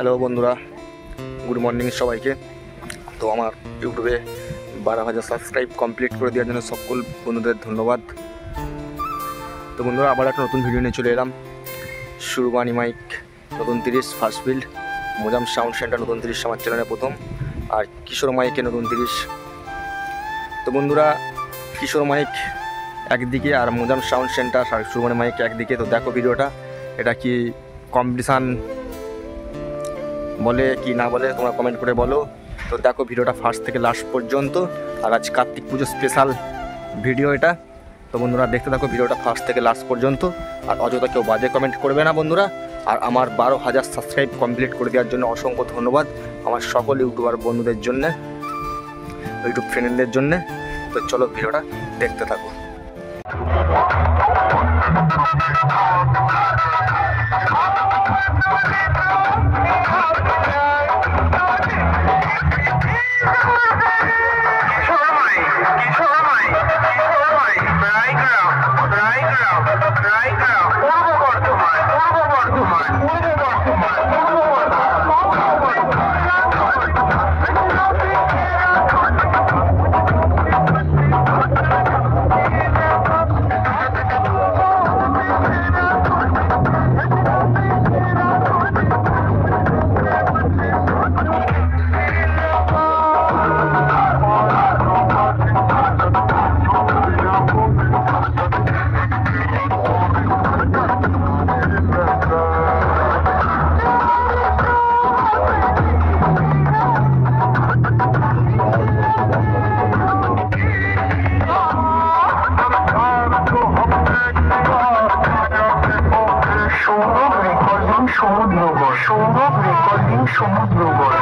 Hello বন্ধুরা, good morning সবাইকে। তো আমার ইউটিউবে 12,000 সাবস্ক্রাইব কমপ্লিট করে দেওয়ার জন্য সকল বন্ধুদের ধন্যবাদ। তো বন্ধুরা, আবার একটা নতুন ভিডিও নিয়ে চলে এলাম। সুরবানি মাইক নতুন 30 first field, Mozam sound centre নতুন 30 আমার চ্যানেলে প্রথম, আর কিশোর মাইকে নতুন 30। তো বন্ধুরা, কিশোর মাইক একদিকে আর মোজাম সাউন্ড সেন্টার আর সুরবানি মাইক একদিকে। তো দেখো ভিডিওটা, এটা কি কম্পিটিশান বলে কি না বলে তোমরা কমেন্ট করে বলো। তো দেখো ভিডিওটা ফার্স্ট থেকে লাস্ট পর্যন্ত, আর আজ কার্তিক পুজো স্পেশাল ভিডিও এটা। তো বন্ধুরা দেখতে থাকো ভিডিওটা ফার্স্ট থেকে লাস্ট পর্যন্ত, আর অযথা কেউ বাজে কমেন্ট করবে না বন্ধুরা। আর আমার 12,000 সাবস্ক্রাইব কমপ্লিট করে দেওয়ার জন্য অসংখ্য ধন্যবাদ আমার সকল ইউটিউবার বন্ধুদের জন্যে, ইউটিউব ফ্রেন্ডদের জন্যে। তো চলো ভিডিওটা দেখতে থাকো। সৌরভ রেকর্ডিং সমুদ্রগড়।